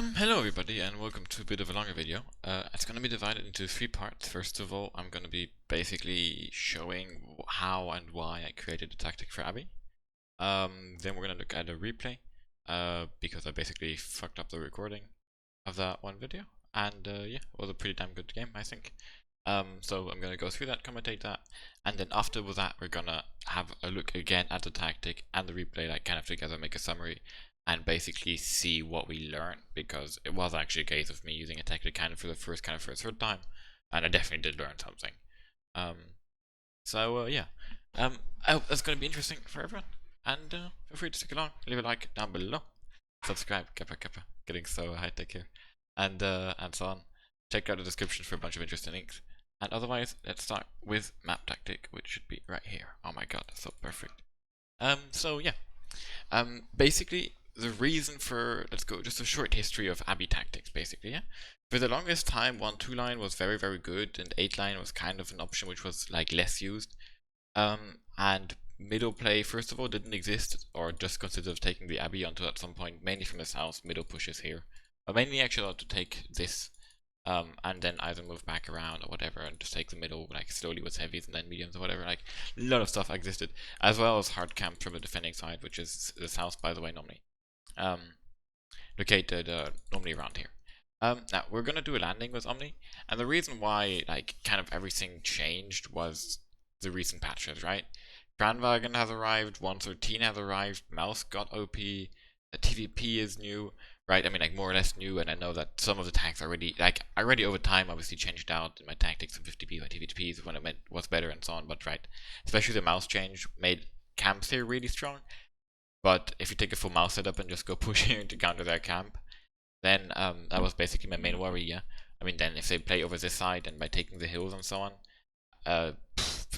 Hello everybody and welcome to a bit of a longer video. It's going to be divided into three parts. First of all, I'm going to be basically showing how and why I created a tactic for Abbey. Then we're going to look at a replay, because I basically fucked up the recording of that one video. And yeah, it was a pretty damn good game, I think. So I'm going to go through that, commentate that, and then after that we're going to have a look again at the tactic and the replay, like kind of together, make a summary, and basically see what we learned, because it was actually a case of me using a tactic kind of for the first third time, and I definitely did learn something. Yeah. I hope that's going to be interesting for everyone, and feel free to stick along, leave a like down below, subscribe, kappa, getting so high tech here, and so on. Check out the description for a bunch of interesting links. And otherwise, let's start with map tactic, which should be right here. Oh my god, that's so perfect. Basically, the reason for, let's go, just a short history of Abbey tactics, basically, yeah? For the longest time, 1-2 line was very, very good, and 8 line was kind of an option which was, like, less used. And middle play, first of all, didn't exist, or just considered taking the Abbey until at some point, mainly from the south, middle pushes here. But mainly actually allowed to take this, and then either move back around or whatever, and just take the middle, like slowly with heavies and then mediums or whatever. Like, a lot of stuff existed, as well as hard camp from the defending side, which is the south, by the way, normally. Located normally around here. Now we're gonna do a landing with OMNI, and the reason why, like, kind of everything changed was the recent patches, right? Grandwagon has arrived, 113 has arrived, Mouse got OP, the TVP is new, right? I mean, like, more or less new, and I know that some of the tanks already, like, I already over time obviously changed out in my tactics from 50p by TVPs when it meant was better and so on, but right, especially the Mouse change made camps here really strong. But if you take a full Mouse setup and just go push here to counter their camp, then that was basically my main worry, yeah? I mean, then if they play over this side and by taking the hills and so on,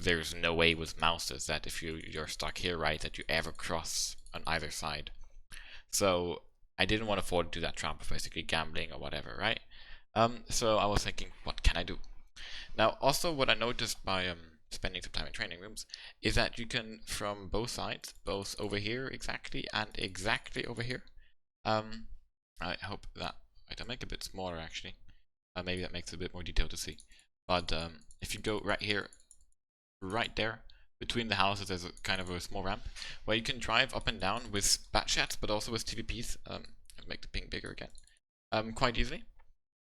there's no way with Mouses that if you're stuck here, right, that you ever cross on either side. So I didn't want to fall into that trap of basically gambling or whatever, right? So I was thinking, what can I do? Now, also what I noticed by spending some time in training rooms is that you can, from both sides, both over here exactly and exactly over here. I hope that I'll make it a bit smaller actually. Maybe that makes it a bit more detailed to see. But if you go right here, right there, between the houses, there's a kind of a small ramp where you can drive up and down with bat shots, but also with TVPs. I'll make the ping bigger again. Quite easily.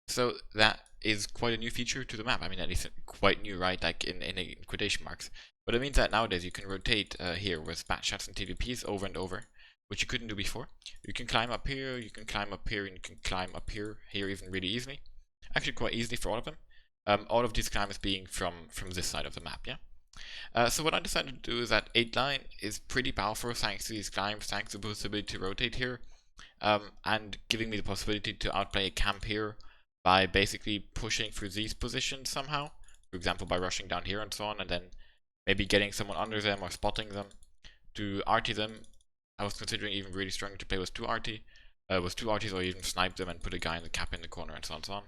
So that is quite a new feature to the map. I mean, at least quite new, right? Like in quotation marks. But it means that nowadays you can rotate here with bat shots and TVPs over and over, which you couldn't do before. You can climb up here, you can climb up here, and you can climb up here even really easily. Actually, quite easily for all of them. All of these climbs being from this side of the map, yeah. So what I decided to do is that 8 line is pretty powerful thanks to these climbs, thanks to the possibility to rotate here, and giving me the possibility to outplay a camp here by basically pushing through these positions somehow. For example, by rushing down here and so on, and then maybe getting someone under them or spotting them to RT them. I was considering even really strong to play with 2 RTs, or even snipe them and put a guy in the cap in the corner and so on and so on.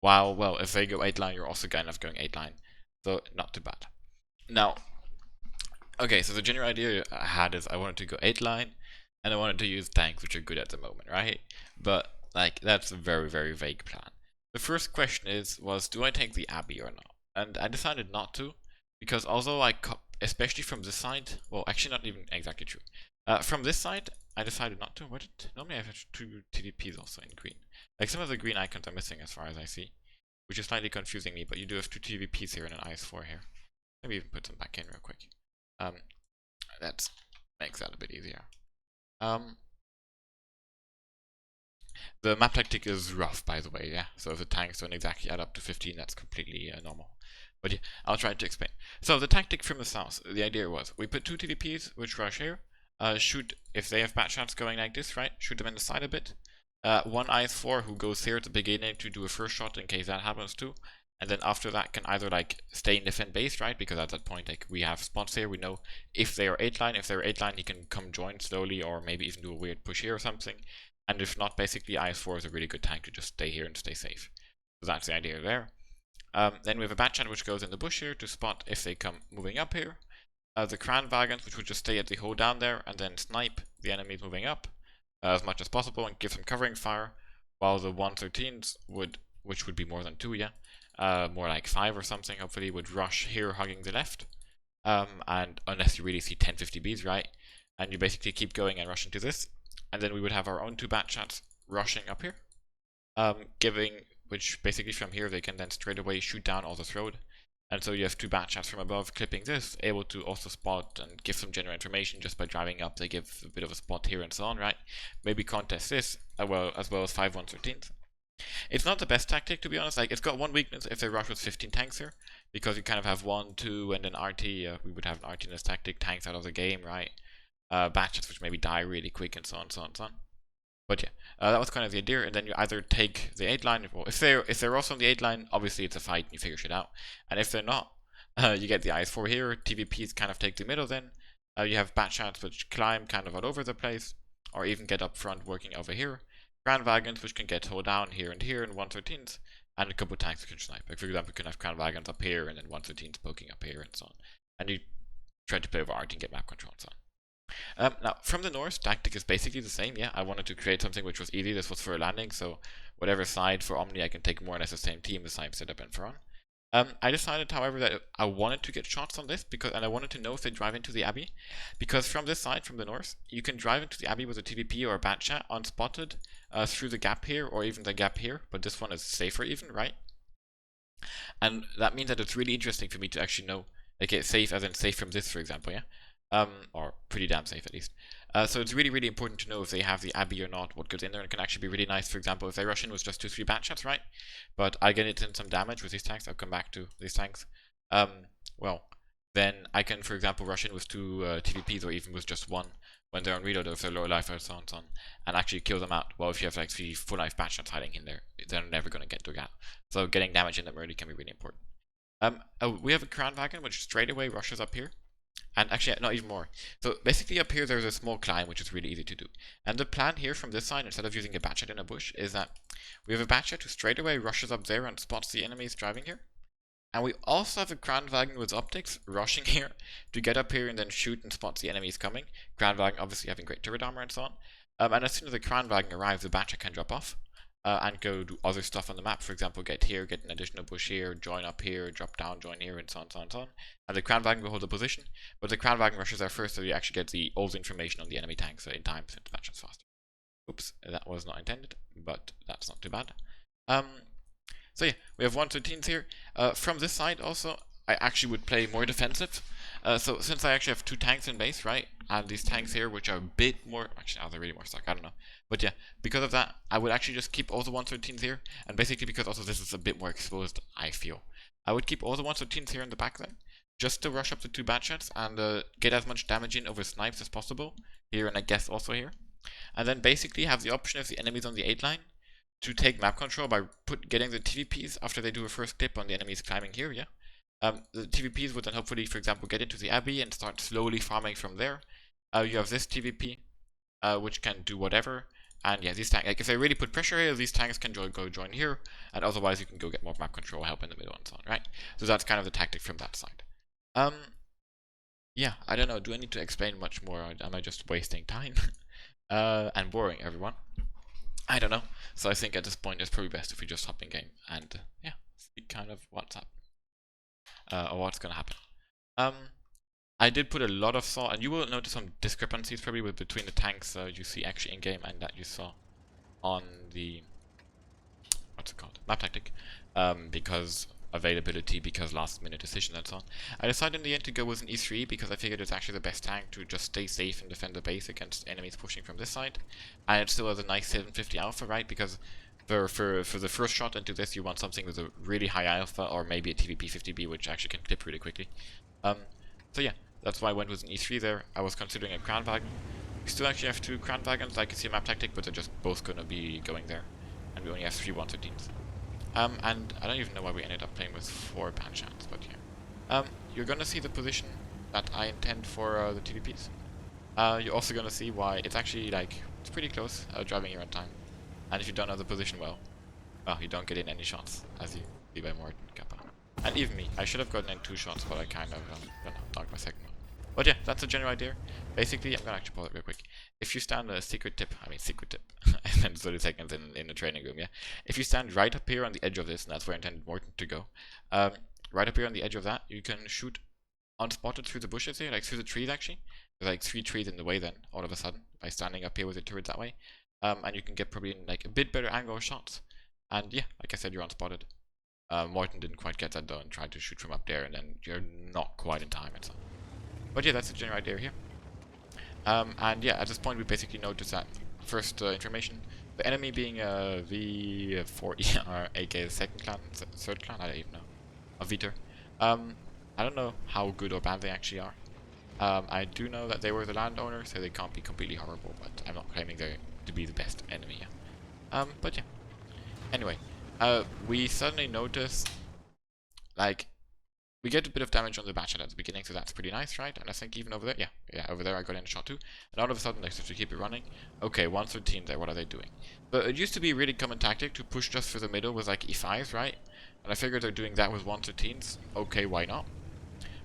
While, well, if they go 8 line, you're also kind of going 8 line. So, not too bad. Now, okay, so the general idea I had is I wanted to go 8 line, and I wanted to use tanks which are good at the moment, right? But, like, that's a very, very vague plan. The first question was, do I take the Abbey or not? And I decided not to, because although especially from this side, well, actually not even exactly true. From this side, I decided not to. Normally I have 2 TVPs also in green. Like, some of the green icons are missing as far as I see, which is slightly confusing me, but you do have 2 TVPs here and an IS-4 here. Maybe even put them back in real quick. That makes that a bit easier. The map tactic is rough, by the way, yeah? So if the tanks don't exactly add up to 15, that's completely normal. But yeah, I'll try to explain. So the tactic from the south, the idea was, we put 2 TVPs, which rush here, shoot, if they have bat shots going like this, right? Shoot them in the side a bit. 1 IS-4 who goes here at the beginning to do a first shot in case that happens too. And then after that can either, like, stay in defend base, right? Because at that point, like, we have spots here, we know if they are 8 line, he can come join slowly, or maybe even do a weird push here or something. And if not, basically IS-4 is a really good tank to just stay here and stay safe. So that's the idea there. Then we have a bat shot which goes in the bush here to spot if they come moving up here. The Crown Wagons, which would just stay at the hole down there and then snipe the enemies moving up as much as possible and give them covering fire. while the 113s would, which would be more than 2, yeah, more like 5 or something, hopefully, would rush here hugging the left. And unless you really see 1050Bs, right? And you basically keep going and rushing to this. And then we would have our own 2 bat shots rushing up here. Which basically from here they can then straight away shoot down all this road. And so you have 2 bat shots from above clipping this, able to also spot and give some general information just by driving up. They give a bit of a spot here and so on, right? Maybe contest this, as well as 5 113s. It's not the best tactic, to be honest. Like, it's got one weakness if they rush with 15 tanks here, because you kind of have 1, 2, and then RT. We would have an RT in this tactic, tanks out of the game, right? Batches which maybe die really quick, and so on, so on, so on. But yeah, that was kind of the idea. And then you either take the 8 line, well, if they're also on the 8 line, obviously it's a fight and you figure shit out. And if they're not, you get the IS-4 here. TVPs kind of take the middle then. You have bat shots which climb kind of all over the place, or even get up front working over here. Grand wagons which can get towed down here, and 113s, and a couple of tanks that can snipe. Like, for example, you can have grand wagons up here, and then 113s poking up here, and so on. And you try to play over RT and get map control and so on. Now, from the north, tactic is basically the same, yeah. I wanted to create something which was easy. This was for a landing, so whatever side for Omni I can take more or less the same team, the same setup and for on. I decided, however, that I wanted to get shots on this, and I wanted to know if they drive into the Abbey, because from this side, from the north, you can drive into the Abbey with a TVP or a bat chat unspotted through the gap here, or even the gap here, but this one is safer even, right? And that means that it's really interesting for me to actually know, like, it's safe as in safe from this, for example, yeah? Or pretty damn safe at least. So it's really, really important to know if they have the Abbey or not, what goes in there, and it can actually be really nice, for example, if they rush in with just 2-3 bat shots, right? But I get it in some damage with these tanks, I'll come back to these tanks. Well, then I can, for example, rush in with 2 TVPs, or even with just 1, when they're on reload, or if they're low life, or so on, and actually kill them out. Well, if you have like 3 full life bat shots hiding in there, they're never going to get to a gap. So getting damage in them early can be really important. We have a Crown Wagon, which straight away rushes up here. And actually, not even more. So basically up here there's a small climb, which is really easy to do. And the plan here from this side, instead of using a batchet in a bush, is that we have a batchet who straight away rushes up there and spots the enemies driving here. And we also have a Grand Wagon with optics rushing here to get up here and then shoot and spot the enemies coming. Grand Wagon obviously having great turret armor and so on. And as soon as the Grand Wagon arrives, the batchet can drop off. And go do other stuff on the map. For example, get here, get an additional bush here, join up here, drop down, join here, and so on, so on, so on. And the Crown Wagon will hold the position, but the Crown Wagon rushes there first, so you actually get all the information on the enemy tanks in time, since that matches faster. Oops, that was not intended, but that's not too bad. So yeah, we have 113s here. From this side also, I actually would play more defensive. So since I actually have 2 tanks in base, right, and these tanks here, which are a bit more, actually, now they're really more stuck, I don't know. But yeah, because of that, I would actually just keep all the 113s here, and basically because also this is a bit more exposed, I feel. I would keep all the 113s here in the back then, just to rush up the 2 bat shots and get as much damage in over snipes as possible, here and I guess also here. And then basically have the option if the enemy's on the 8 line, to take map control by getting the TVPs after they do a first clip on the enemies climbing here, yeah. The TVPs would then hopefully, for example, get into the Abbey and start slowly farming from there. You have this TVP, which can do whatever. And yeah, these tanks, like if they really put pressure here, these tanks can go join here, and otherwise you can go get more map control help in the middle and so on, right? So that's kind of the tactic from that side. Yeah, I don't know, do I need to explain much more, or am I just wasting time? And boring everyone? I don't know. So I think at this point it's probably best if we just hop in game and yeah, see kind of what's up. Or what's gonna happen. I did put a lot of thought, and you will notice some discrepancies probably between the tanks you see actually in game and that you saw on the what's it called, map tactic, because availability, because last minute decisions and so on. I decided in the end to go with an E3 because I figured it's actually the best tank to just stay safe and defend the base against enemies pushing from this side, and it still has a nice 750 alpha, right? Because for the first shot into this, you want something with a really high alpha, or maybe a TVP 50B, which actually can clip really quickly. So yeah, that's why I went with an E3 there. I was considering a Crown Wagon. We still actually have 2 Crown Wagons, like you see a map tactic, but they're just both gonna be going there. And we only have 3 113s. And I don't even know why we ended up playing with 4 Panchans, but yeah. You're gonna see the position that I intend for the TVPs. You're also gonna see why it's actually, like, it's pretty close, driving here on time. And if you don't know the position well, you don't get in any shots, as you see by Morton Kappa. And even me, I should have gotten in 2 shots, but I kind of, knocked my second one. But yeah, that's a general idea. Basically, I'm gonna actually pause it real quick. If you stand a secret tip, I spent 30 seconds in the training room, yeah. If you stand right up here on the edge of this, and that's where I intended Morton to go, right up here on the edge of that, you can shoot unspotted through the bushes here, like through the trees actually. There's like 3 trees in the way then, all of a sudden, by standing up here with your turret that way. And you can get probably like a bit better angle shots. And yeah, like I said, you're unspotted. Morton didn't quite get that done, tried to shoot from up there, and then you're not quite in time and so. But yeah, that's the general idea here. And yeah, at this point we basically noticed that first information, the enemy being V4ER, aka second clan, third clan, I don't even know, a Viter. I don't know how good or bad they actually are. I do know that they were the landowner, so they can't be completely horrible, but I'm not claiming they're to be the best enemy. But yeah. Anyway, we suddenly notice, like, we get a bit of damage on the batchat at the beginning, so that's pretty nice, right? And I think even over there, yeah, over there I got in a shot too. And all of a sudden, like, to keep it running, okay, 113 there, what are they doing? But it used to be a really common tactic to push just for the middle with like E5s, right? And I figured they're doing that with 113s. Okay, why not?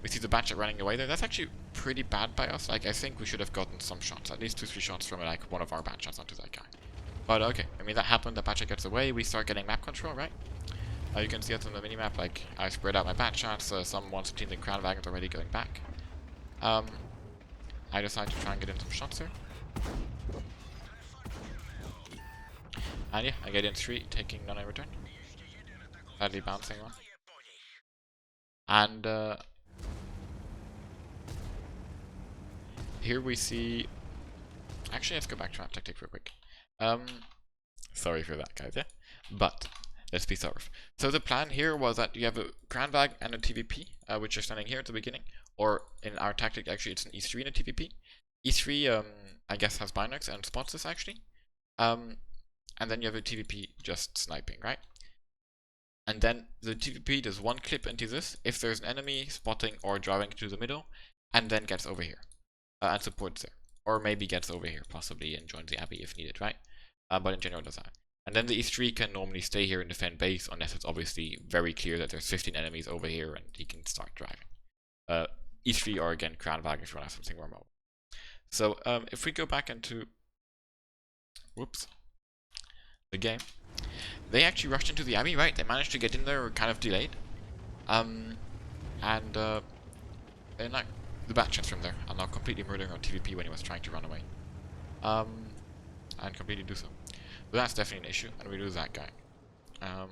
We see the batchat running away there. That's actually pretty bad by us. Like, I think we should have gotten some shots, at least 2-3 shots from like one of our batchats onto that guy. But okay, I mean that happened, the batchat gets away, we start getting map control, right? You can see it on the minimap, like, I spread out my batchats, some 113 and crown wagons already going back. I decide to try and get in some shots here. And yeah, I get in 3, taking none in return. Sadly bouncing one. And here we see, actually let's go back to our tactic real quick. Sorry for that guys, yeah? But let's be thorough. So the plan here was that you have a Grand Vag and a TVP, which are standing here at the beginning. Or in our tactic, actually, it's an E3 and a TVP. E3, I guess, has binocs and spots this actually. And then you have a TVP just sniping, right? And then the TVP does one clip into this if there's an enemy spotting or driving to the middle, and then gets over here and supports there. Or maybe gets over here, possibly, and joins the abbey if needed, right? But in general, does that. And then the E3 can normally stay here and defend base, unless it's obviously very clear that there's 15 enemies over here and he can start driving. E3 or again Crown Vag if you want to have something more mobile. So if we go back into the game, they actually rushed into the abbey, right? They managed to get in there, kind of delayed. And like the batchats from there are now completely murdering our TVP when he was trying to run away. And completely do so. But that's definitely an issue, and we lose that guy. Yeah.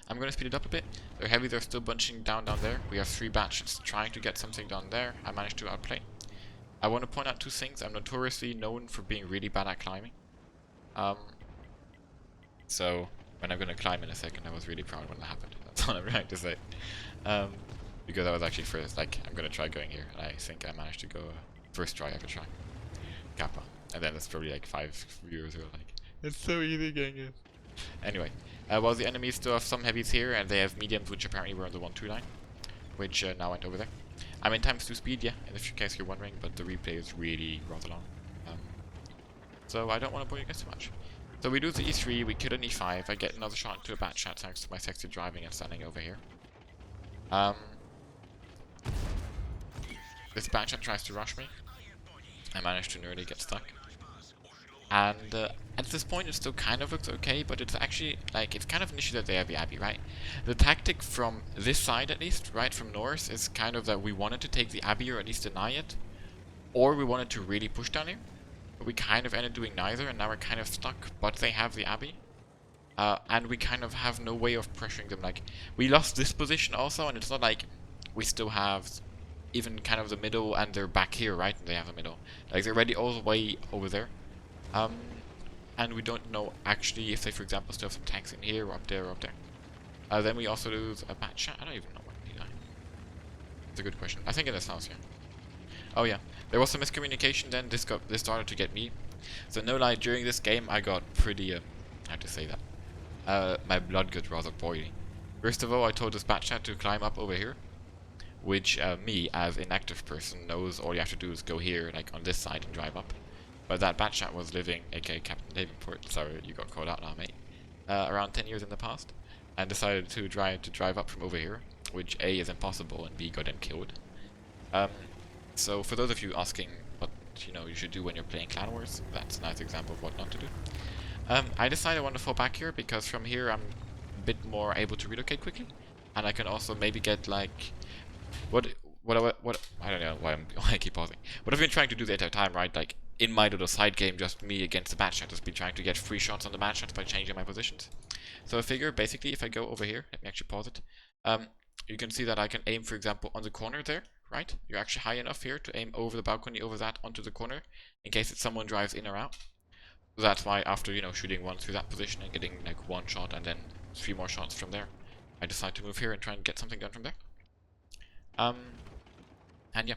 I'm gonna speed it up a bit. They're heavy, they're still bunching down there. We have 3 batches trying to get something down there. I managed to outplay. I want to point out 2 things. I'm notoriously known for being really bad at climbing. So when I'm gonna climb in a second, I was really proud when that happened. That's all I'm trying to say. Because I was actually first, like, I'm gonna try going here, and I think I managed to go first try ever try. Kappa. And then it's probably like 5 viewers who are like, it's so easy getting it. Anyway, well, the enemies still have some heavies here, and they have mediums, which apparently were on the 1-2 line, which now went over there. I'm in times 2 speed, yeah, in case you're wondering, but the replay is really rather long. So I don't want to bore you guys too much. So we lose the E3, we kill an E5, I get another shot into a batchat thanks to my sexy driving and standing over here. This batchat tries to rush me. I managed to nearly get stuck. And at this point it still kind of looks okay, but it's actually, like, it's kind of an issue that they have the abbey, right? The tactic from this side at least, right, from north, is kind of that we wanted to take the abbey or at least deny it, or we wanted to really push down here. But we kind of ended doing neither, and now we're kind of stuck, but they have the abbey. And we kind of have no way of pressuring them. Like, we lost this position also, and it's not like we still have even kind of the middle, and they're back here, right? And they have the middle. Like, they're already all the way over there. And we don't know actually if they, for example, still have some tanks in here, or up there, or up there. Then we also lose a batchat. I don't even know what did I. That's a good question. I think in this house, yeah. Oh yeah, there was some miscommunication then. This started to get me. So no lie, during this game I got pretty, how to say that? My blood got rather boiling. First of all, I told this batchat to climb up over here, which me, as inactive person, knows all you have to do is go here, like on this side, and drive up. But that batchat was living, aka Captain Davenport, sorry you got called out now, mate, around 10 years in the past, and decided to try to drive up from over here, which A is impossible and B got them killed. Um, so for those of you asking what you should do when you're playing Clan Wars, that's a nice example of what not to do. I decided I want to fall back here because from here I'm a bit more able to relocate quickly, and I can also maybe get like what I don't know why I keep pausing. What I've been trying to do the entire time, right? Like in my little side game, just me against the match chat, just been trying to get free shots on the match chats by changing my positions. So I figure basically if I go over here, let me actually pause it. You can see that I can aim, for example, on the corner there, right? You're actually high enough here to aim over the balcony, over that, onto the corner, in case it's someone drives in or out. So that's why after, shooting one through that position and getting like one shot and then 3 more shots from there, I decide to move here and try and get something done from there. And yeah,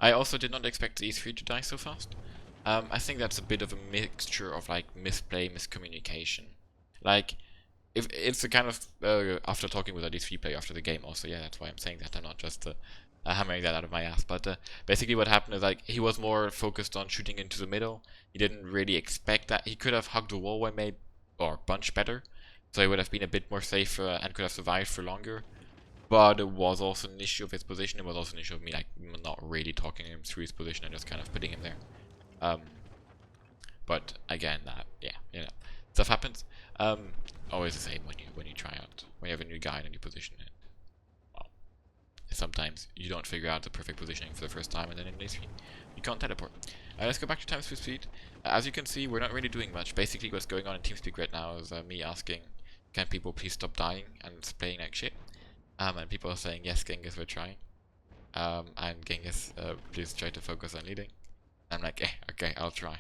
I also did not expect the E3 to die so fast. I think that's a bit of a mixture of like misplay, miscommunication. Like, if it's the kind of after talking with a D3 player after the game, also, yeah, that's why I'm saying that. I'm not just hammering that out of my ass. But basically, what happened is like he was more focused on shooting into the middle. He didn't really expect that. He could have hugged the wall maybe or bunch better, so he would have been a bit more safe and could have survived for longer. But it was also an issue of his position. It was also an issue of me like not really talking him through his position and just kind of putting him there. But again, yeah, stuff happens. Always the same when you try out, when you have a new guy in a new position. And, well, sometimes you don't figure out the perfect positioning for the first time, and then in this you can't teleport. Let's go back to time speed. As you can see, we're not really doing much. Basically, what's going on in TeamSpeak right now is me asking, can people please stop dying and playing like shit? And people are saying, yes, Genghis, we're trying. And Genghis, please try to focus on leading. I'm like, okay, I'll try.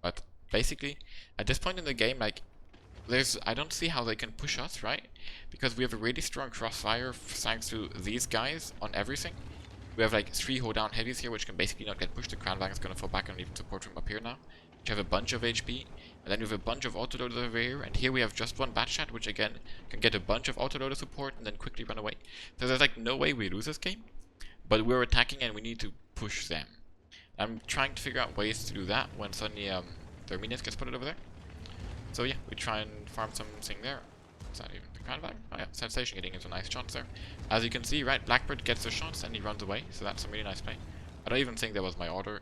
But basically, at this point in the game, like, I don't see how they can push us, right? Because we have a really strong crossfire thanks to these guys on everything. We have like 3 hold down heavies here, which can basically not get pushed. The Crown Wagon's gonna fall back and even support from up here now. Which have a bunch of HP. And then we have a bunch of autoloaders over here. And here we have just one batch chat, which again can get a bunch of autoloader support and then quickly run away. So there's like no way we lose this game. But we're attacking and we need to push them. I'm trying to figure out ways to do that when suddenly their minions gets put over there. So yeah, we try and farm something there. Is that even the Crown Wagon? Oh yeah, Sensation getting into nice shots there. As you can see, right, Blackbird gets the shots and he runs away, so that's a really nice play. I don't even think that was my order.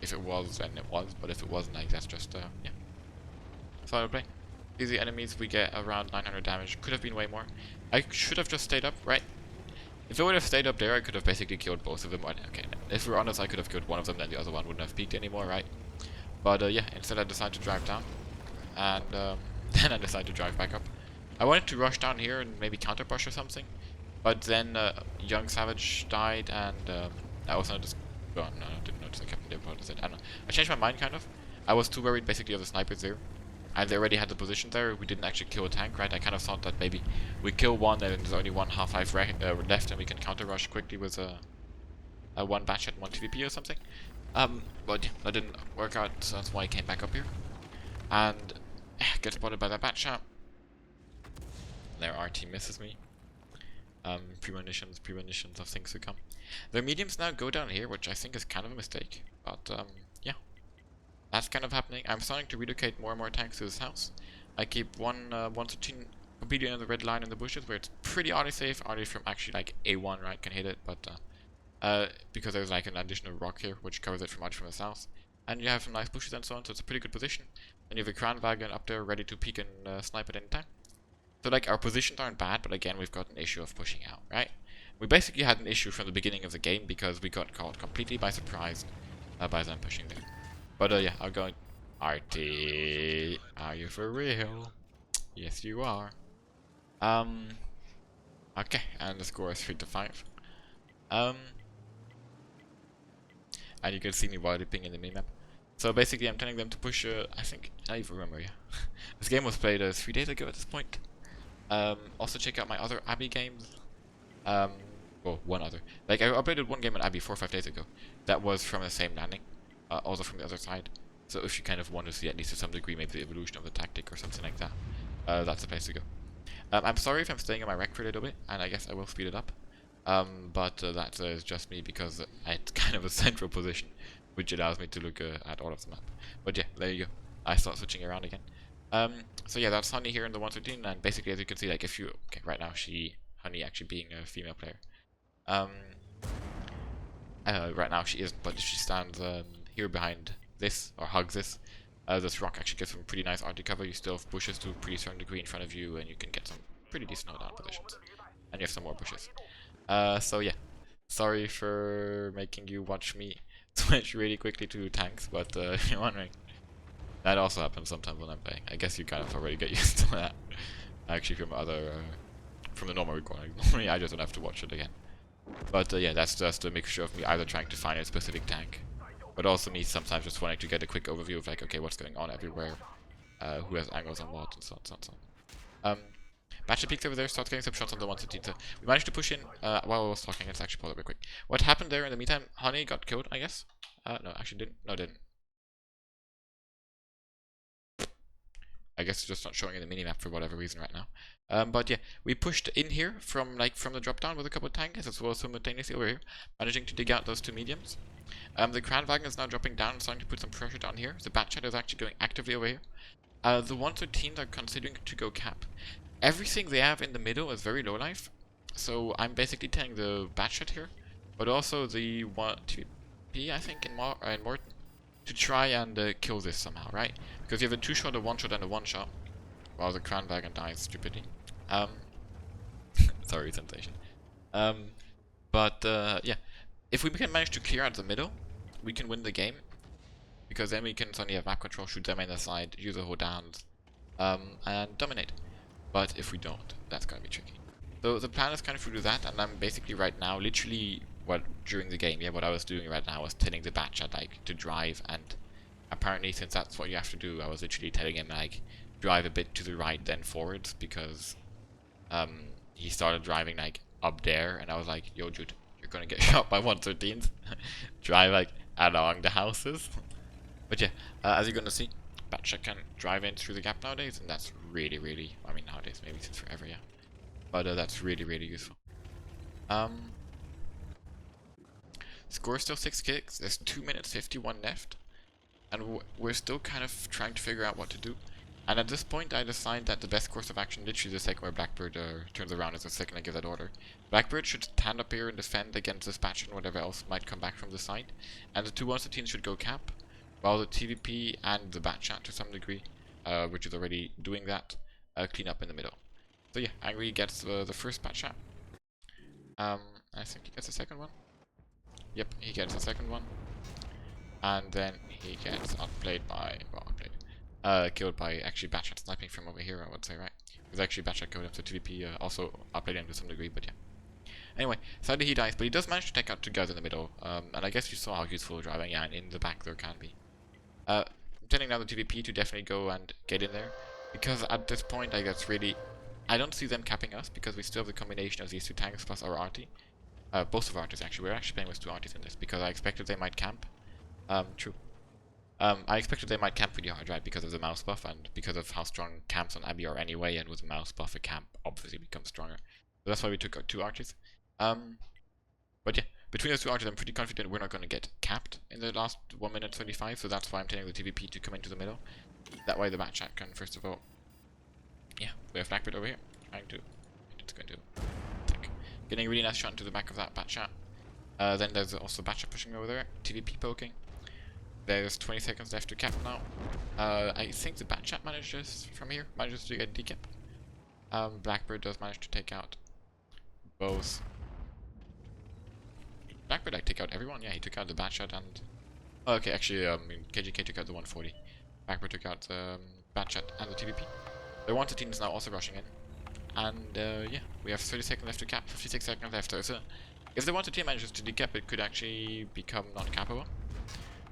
If it was, then it was, but if it wasn't, like, that's just, yeah. Solid play. Easy enemies, we get around 900 damage. Could have been way more. I should have just stayed up, right? If I would have stayed up there, I could have basically killed both of them. Okay, if we're honest, I could have killed one of them, then the other one wouldn't have peaked anymore, right? But yeah, instead I decided to drive down. And then I decided to drive back up. I wanted to rush down here and maybe counter push or something. But then Young Savage died and I also noticed... Oh, no, I didn't notice I kept the opponent. I don't know. I changed my mind, kind of. I was too worried, basically, of the snipers there. And they already had the position there. We didn't actually kill a tank, right? I kind of thought that maybe we kill one and there's only one half-life left and we can counter-rush quickly with a one batch at 1 TVP or something. But yeah, that didn't work out, so that's why I came back up here. And get spotted by that batch shot. Their RT misses me. Premonitions of things to come. Their mediums now go down here, which I think is kind of a mistake. But yeah, that's kind of happening. I'm starting to relocate more and more tanks to this house. I keep 113 completely on the red line in the bushes, where it's pretty oddly safe. Oddly from actually like A1, right, can hit it, but because there's like an additional rock here, which covers it from much from the south. And you have some nice bushes and so on, so it's a pretty good position. And you have a Crown Wagon up there ready to peek and snipe at any time. So like our positions aren't bad, but again we've got an issue of pushing out, right? We basically had an issue from the beginning of the game because we got caught completely by surprise by them pushing there. But yeah, I'll go... RT, are you for real? Yes you are. Okay, and the score is 3-5. And you can see me while dipping in the minimap. So basically I'm telling them to push, I think, I don't even remember, yeah. This game was played 3 days ago at this point. Also check out my other Abbey games. Well, one other. Like, I uploaded one game on Abbey 4 or 5 days ago. That was from the same landing. Also from the other side. So if you kind of want to see, at least to some degree, maybe the evolution of the tactic or something like that, that's the place to go. I'm sorry if I'm staying on my rec for a little bit, and I guess I will speed it up. But that is just me because it's kind of a central position, which allows me to look at all of the map. But yeah, there you go. I start switching around again. So yeah, that's Honey here in the 113, and basically as you can see, like if you... Okay, right now she Honey actually being a female player. Right now she isn't, but she stands here behind this, or hugs this. This rock actually gives some pretty nice arty cover. You still have bushes to a pretty certain degree in front of you, and you can get some pretty decent hold down positions. And you have some more bushes. So yeah, sorry for making you watch me switch really quickly to tanks, but if you're wondering, that also happens sometimes when I'm playing. I guess you kind of already get used to that. Actually, from other, from the normal recording. Normally, I just don't have to watch it again. But yeah, that's just a mixture of me either trying to find a specific tank, but also me sometimes just wanting to get a quick overview of like, okay, what's going on everywhere, who has angles on what, and so on, so on, so on. Batcher peeks over there, starts getting some shots on the 113. So we managed to push in while I was talking. Let's actually pause it real quick. What happened there in the meantime? Honey got killed, I guess. No, actually didn't. No, didn't. I guess it's just not showing in the minimap for whatever reason right now. But yeah, we pushed in here from the drop down with a couple of tankers as well as simultaneously over here, managing to dig out those two mediums. The Kranwagen is now dropping down and starting to put some pressure down here. The Batchat is actually going actively over here. The 113s are considering to go cap. Everything they have in the middle is very low life, so I'm basically telling the Batchat here, but also the 1TP, I think, in Morton, to try and kill this somehow, right? Because you have a 2-shot, a 1-shot, and a 1-shot, while the Kranwagen dies stupidly. Sorry, sensation. But yeah, if we can manage to clear out the middle, we can win the game, because then we can suddenly have map control, shoot them in the side, use the hold downs, and dominate. But if we don't, that's gonna be tricky. So the plan is kind of to do that, and I'm basically right now, literally, during the game, yeah, what I was doing right now was telling the Batchat, like, to drive, and apparently, since that's what you have to do, I was literally telling him, like, drive a bit to the right, then forwards, because, he started driving, like, up there, and I was like, yo, dude, you're gonna get shot by 113s. Drive, like, along the houses. But yeah, as you're gonna see, Batchat can drive in through the gap nowadays, and that's really, really, I mean, nowadays, maybe since forever, yeah. But that's really, really useful. Score still 6 kicks, there's 2 minutes 51 left, and we're still kind of trying to figure out what to do. And at this point, I decide that the best course of action, literally the second where Blackbird turns around, is the second I give that order. Blackbird should stand up here and defend against this Batchat and whatever else might come back from the side, and the two 113s should go cap, while the TVP and the Batchat, to some degree, which is already doing that, clean up in the middle. So yeah, Angry gets the first Batchat. I think he gets the second one. Yep, he gets the second one. And then he gets outplayed by, well, killed by actually Batchat sniping from over here, I would say, right? Because actually Batchat killed him, so TVP also outplayed him to some degree, but yeah. Anyway, sadly he dies, but he does manage to take out two guys in the middle, and I guess you saw how useful driving, yeah, and in the back there can be. I'm telling now the TVP to definitely go and get in there, because at this point I guess really, I don't see them capping us, because we still have the combination of these two tanks plus our arty. Both of our arties actually, we're actually playing with two arties in this, because I expected they might camp. True. I expected they might camp pretty hard, right, because of the mouse buff, and because of how strong camps on Abbey are anyway, and with the mouse buff a camp obviously becomes stronger. So that's why we took out two archers. But yeah, between those two archers I'm pretty confident we're not going to get capped in the last 1 minute 25, so that's why I'm telling the TVP to come into the middle. That way the Batchat can, first of all, yeah, we have Blackbird over here, trying to, it's going to attack. Getting a really nice shot into the back of that Batchat. Then there's also Batchat pushing over there, TVP poking. There's 20 seconds left to cap now. I think the Batchat manages to get decap. Blackbird does manage to take out both. Blackbird take out everyone? Yeah, he took out the Batchat and... Oh, okay, actually, KGK took out the 140. Blackbird took out the Batchat and the TVP. The 113 is now also rushing in. And yeah, we have 30 seconds left to cap, 56 seconds left. So if the 113 manages to decap, it could actually become non-cappable.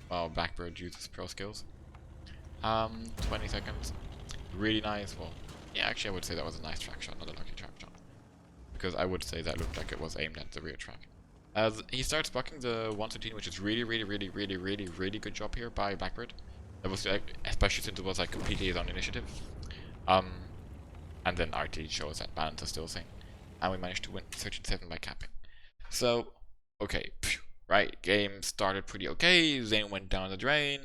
Well, Blackbird uses pro skills. 20 seconds. Really nice. Well, yeah, actually I would say that was a nice track shot, not a lucky track shot. Because I would say that looked like it was aimed at the rear track. He starts bucking the 113, which is really good job here by Blackbird. That was especially since it was like completely his own initiative. And then RT shows that balance is still a thing. And we managed to win 37 by capping. So, okay, right, game started pretty okay, then went down the drain,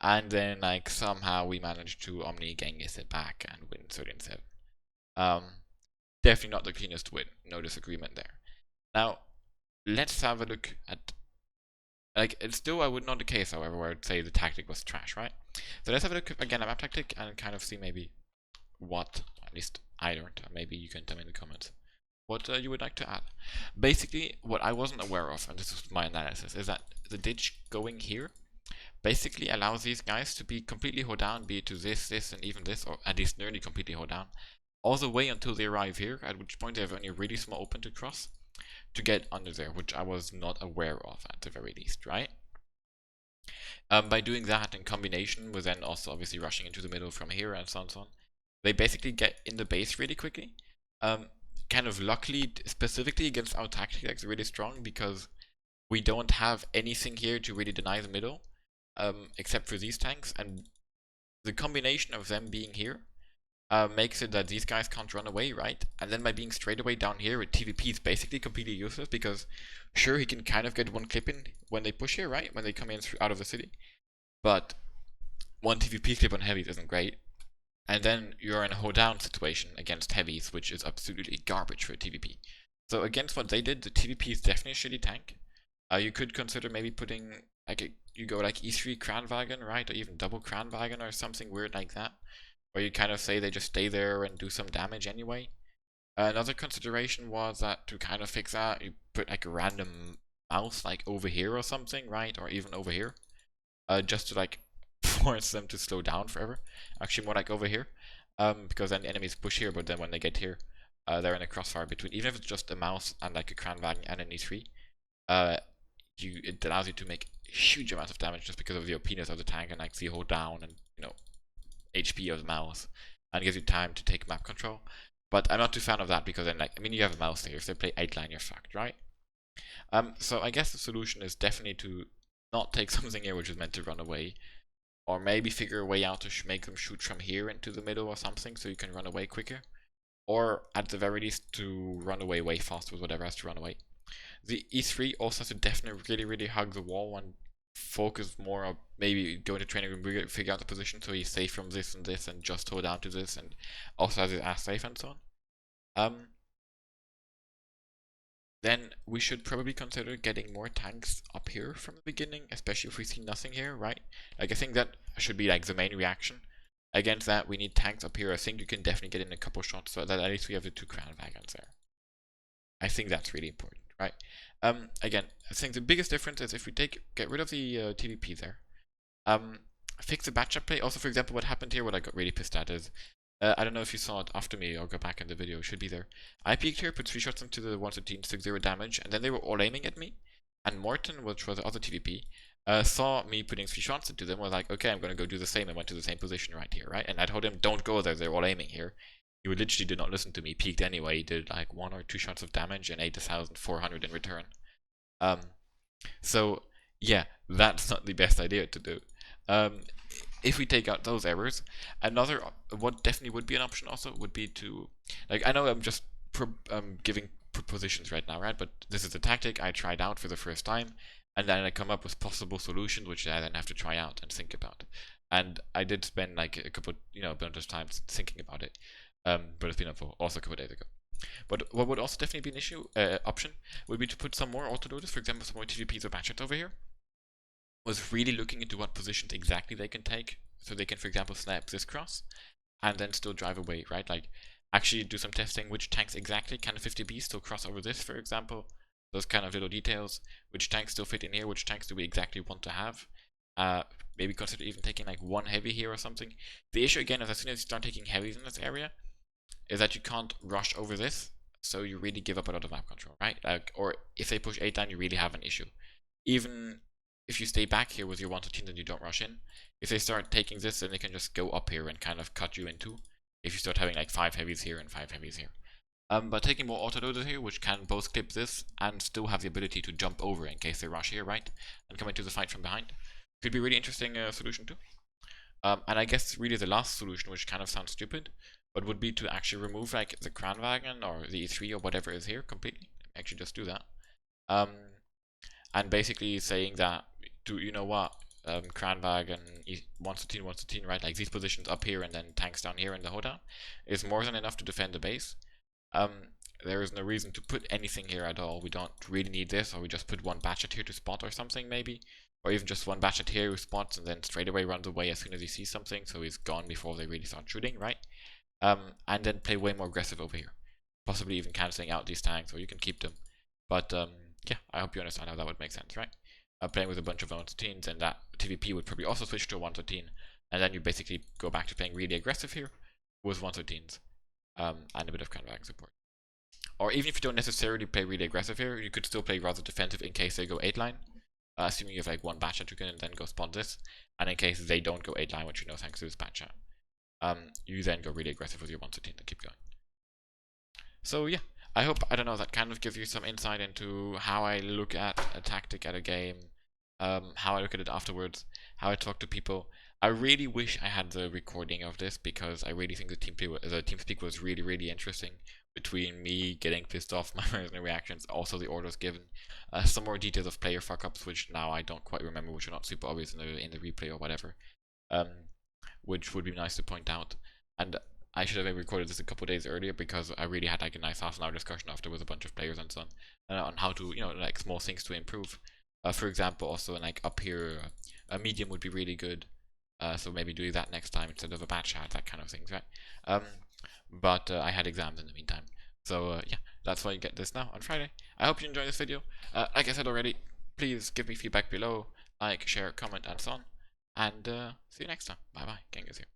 and then like somehow we managed to OMNI Genghis it back and win 13-7. definitely not the cleanest win. No disagreement there. Now, let's have a look at, like, it's still I would not the case, however, where I'd say the tactic was trash, right? So let's have a look again at map tactic and kind of see maybe what, at least I learned. Maybe you can tell me in the comments what you would like to add. Basically, what I wasn't aware of, and this is my analysis, is that the ditch going here basically allows these guys to be completely hold down, be it to this, this, and even this, or at least nearly completely hold down, all the way until they arrive here, at which point they have only a really small open to cross to get under there, which I was not aware of at the very least, right? By doing that in combination with then also obviously rushing into the middle from here and so on and so on, they basically get in the base really quickly. Kind of luckily, specifically against our tactic, that's really strong because we don't have anything here to really deny the middle, except for these tanks, and the combination of them being here makes it that these guys can't run away, right? And then by being straight away down here with TVP is basically completely useless because sure, he can kind of get one clip in when they push here, right? When they come in out of the city. But one TVP clip on heavies isn't great. And then you're in a hold down situation against heavies, which is absolutely garbage for a TVP. So against what they did, the TVP is definitely a shitty tank. You could consider maybe putting, like, you go like E3 Kranwagen, right? Or even double Kranwagen or something weird like that. Where you kind of say they just stay there and do some damage anyway. Another consideration was that to kind of fix that, you put like a random mouse like over here or something, right? Or even over here. Just to like force them to slow down forever. Actually more like over here. Because then the enemies push here, but then when they get here, they're in a crossfire between. Even if it's just a mouse and like a Kranwagen and an E3, it allows you to make huge amounts of damage just because of the OPness of the tank and like the hold down and, you know, HP of the mouse, and gives you time to take map control. But I'm not too fan of that because then, like, I mean, you have a mouse here. If they play 8 line, you're fucked, right? So I guess the solution is definitely to not take something here which is meant to run away, or maybe figure a way out to make them shoot from here into the middle or something so you can run away quicker, or at the very least to run away way faster with whatever has to run away. The E3 also has to definitely really hug the wall and focus more on maybe go into training room, figure out the position so he's safe from this and this and just hold down to this and also has his ass safe and so on. Then we should probably consider getting more tanks up here from the beginning, especially if we see nothing here, right? Like, I think that should be like the main reaction. Against that, we need tanks up here. I think you can definitely get in a couple shots so that at least we have the 2 Kranwagens there. I think that's really important, right? Again, I think the biggest difference is if we get rid of the TVP there, fix the batch-up play. Also, for example, what happened here, what I got really pissed at is, I don't know if you saw it after me or go back in the video, it should be there. I peeked here, put 3 shots into the 113, took 0 damage, and then they were all aiming at me. And Morton, which was the other TVP, saw me putting 3 shots into them, was like, okay, I'm gonna go do the same, and went to the same position right here, right? And I told him, don't go there, they're all aiming here. He literally did not listen to me, peeked anyway, did like 1 or 2 shots of damage and 8,400 in return. So yeah, that's not the best idea to do. If we take out those errors, another, what definitely would be an option also would be to, like, I know I'm just giving propositions right now, right? But this is a tactic I tried out for the first time, and then I come up with possible solutions which I then have to try out and think about. And I did spend like a couple, a bunch of time thinking about it. But it's been up for also a couple days ago. But what would also definitely be an option would be to put some more autoloaders, for example, some more TVPs or batchets over here. Was really looking into what positions exactly they can take, so they can, for example, snap this cross and then still drive away, right? Like, actually do some testing which tanks exactly can 50B still cross over this, for example. Those kind of little details. Which tanks still fit in here? Which tanks do we exactly want to have? Maybe consider even taking like 1 heavy here or something. The issue again is as soon as you start taking heavies in this area, is that you can't rush over this, so you really give up a lot of map control, right? Like, or if they push 8 down, you really have an issue. Even if you stay back here with your 113 and you don't rush in, if they start taking this, then they can just go up here and kind of cut you in 2. If you start having like 5 heavies here and 5 heavies here. But taking more autoloaders here, which can both clip this and still have the ability to jump over in case they rush here, right? And come into the fight from behind. Could be a really interesting solution too. And I guess really the last solution, which kind of sounds stupid, but would be to actually remove like the Kranwagen or the E3 or whatever is here completely. Actually just do that. And basically saying that, you know what, Kranwagen, 113, right, like these positions up here and then tanks down here in the hoedown is more than enough to defend the base. Um, there is no reason to put anything here at all. We don't really need this, or we just put one batchet here to spot or something maybe. Or even just one batchet here who spots and then straight away runs away as soon as he sees something, so he's gone before they really start shooting, right? And then play way more aggressive over here. Possibly even cancelling out these tanks, or you can keep them. But yeah, I hope you understand how that would make sense, right? Playing with a bunch of 113s, and that TVP would probably also switch to a 113, and then you basically go back to playing really aggressive here with 113s, and a bit of Cranvagen support. Or even if you don't necessarily play really aggressive here, you could still play rather defensive in case they go 8 line. Assuming you have like one batchet you can then go spawn this, and in case they don't go 8 line, which you know thanks to this batchet, you then go really aggressive with your 113 and keep going. So yeah, I hope, I don't know, that kind of gives you some insight into how I look at a tactic at a game, how I look at it afterwards, how I talk to people. I really wish I had the recording of this, because I really think the TeamSpeak was really, really interesting. Between me getting pissed off, my personal reactions, also the orders given, some more details of player fuck-ups, which now I don't quite remember, which are not super obvious in the replay or whatever, which would be nice to point out. And I should have maybe recorded this a couple days earlier, because I really had like a nice half-an-hour discussion after with a bunch of players and so on how to, like small things to improve. For example, also like up here, a medium would be really good. So maybe doing that next time instead of a batch chat, that kind of things, right? But I had exams in the meantime. So yeah, that's why you get this now on Friday. I hope you enjoyed this video. Like I said already, please give me feedback below, like, share, comment, and so on. And see you next time. Bye bye. Genghis here.